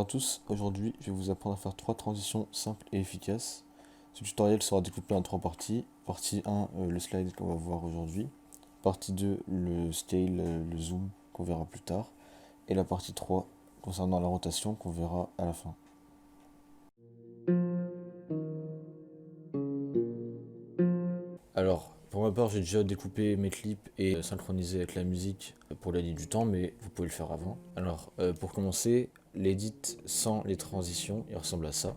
Bonjour à tous, aujourd'hui je vais vous apprendre à faire 3 transitions simples et efficaces. Ce tutoriel sera découpé en 3 parties. Partie 1, le slide qu'on va voir aujourd'hui. Partie 2, le scale, le zoom qu'on verra plus tard. Et la partie 3 concernant la rotation qu'on verra à la fin. Alors, pour ma part, j'ai déjà découpé mes clips et synchronisé avec la musique pour l'edit du temps, mais vous pouvez le faire avant. Alors, pour commencer, l'edit sans les transitions, il ressemble à ça.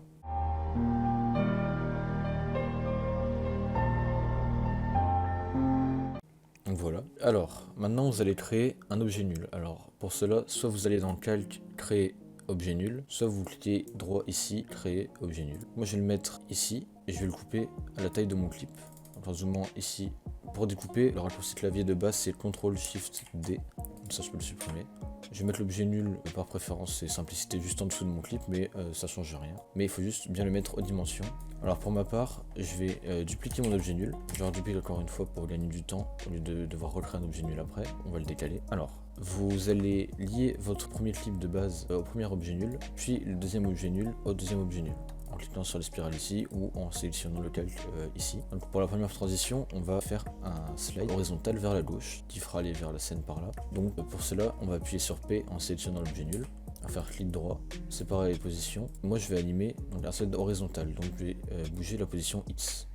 Donc voilà. Alors, maintenant vous allez créer un objet nul. Alors, pour cela, soit vous allez dans le calque, créer objet nul, soit vous cliquez droit ici, créer objet nul. Moi je vais le mettre ici, et je vais le couper à la taille de mon clip. En zoomant ici. Pour découper, le raccourci clavier de base c'est CTRL-SHIFT-D, comme ça je peux le supprimer. Je vais mettre l'objet nul par préférence, c'est simplicité juste en dessous de mon clip, mais ça change rien. Mais il faut juste bien le mettre aux dimensions. Alors pour ma part, je vais dupliquer mon objet nul. Je vais redupliquer encore une fois pour gagner du temps, au lieu de devoir recréer un objet nul après. On va le décaler. Alors, vous allez lier votre premier clip de base au premier objet nul, puis le deuxième objet nul au deuxième objet nul, en cliquant sur les spirales ici ou en sélectionnant le calque ici. Donc pour la première transition, on va faire un slide horizontal vers la gauche qui fera aller vers la scène par là. Donc pour cela, on va appuyer sur P en sélectionnant l'objet nul, à faire clic droit, séparer les positions. Moi je vais animer donc, un slide horizontal, donc je vais bouger la position X.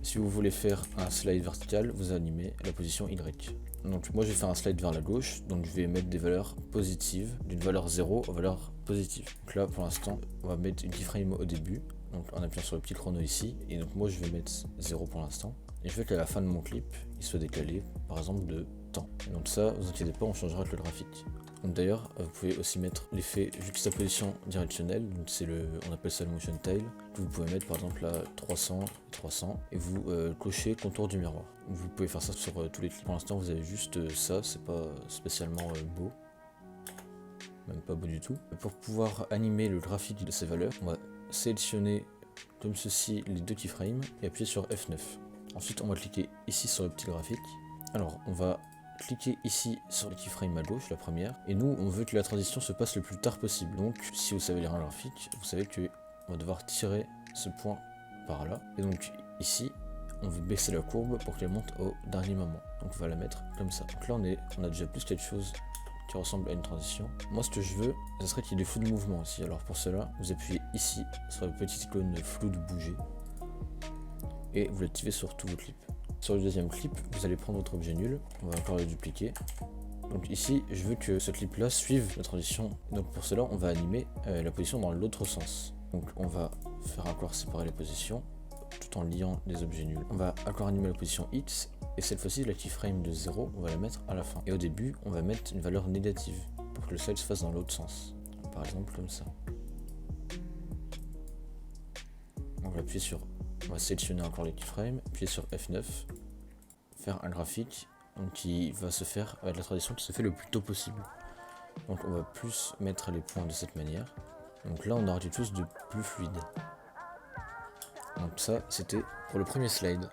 Si vous voulez faire un slide vertical, vous animez la position Y. Donc moi je vais faire un slide vers la gauche, donc je vais mettre des valeurs positives, d'une valeur 0 aux valeurs positives. Donc là pour l'instant, on va mettre une keyframe au début, donc en appuyant sur le petit chrono ici, et donc moi je vais mettre 0 pour l'instant. Et je veux qu'à la fin de mon clip, il soit décalé, par exemple de temps. Et donc ça, vous inquiétez pas, on changera avec le graphique. D'ailleurs, vous pouvez aussi mettre l'effet juxtaposition directionnelle, on appelle ça le motion tail. Vous pouvez mettre par exemple là 300, 300 et vous cochez contour du miroir. Vous pouvez faire ça sur tous les clips. Pour l'instant, vous avez juste ça, c'est pas spécialement beau, même pas beau du tout. Pour pouvoir animer le graphique de ces valeurs, on va sélectionner comme ceci les deux keyframes et appuyer sur F9. Ensuite, on va cliquer ici sur le petit graphique. Alors, on va cliquez ici sur le keyframe à gauche, la première, et nous on veut que la transition se passe le plus tard possible. Donc si vous savez lire un graphique, vous savez que on va devoir tirer ce point par là. Et donc ici, on veut baisser la courbe pour qu'elle monte au dernier moment. Donc on va la mettre comme ça. Donc là on a déjà plus quelque chose qui ressemble à une transition. Moi ce que je veux, ce serait qu'il y ait des flous de mouvement aussi. Alors pour cela, vous appuyez ici sur la petite icône de flou de bouger et vous l'activez sur tous vos clips. Sur le deuxième clip, vous allez prendre votre objet nul, on va encore le dupliquer. Donc ici, je veux que ce clip là suive la transition. Donc pour cela, on va animer la position dans l'autre sens. Donc on va faire encore séparer les positions, tout en liant les objets nuls. On va encore animer la position X, et cette fois-ci, la keyframe de 0, on va la mettre à la fin. Et au début, on va mettre une valeur négative, pour que le slide se fasse dans l'autre sens. Par exemple, comme ça. On va appuyer sur... On va sélectionner encore les keyframes, appuyer sur F9, faire un graphique donc, qui va se faire avec la transition qui se fait le plus tôt possible. Donc on va plus mettre les points de cette manière. Donc là on aura quelque chose de plus fluide. Donc ça c'était pour le premier slide.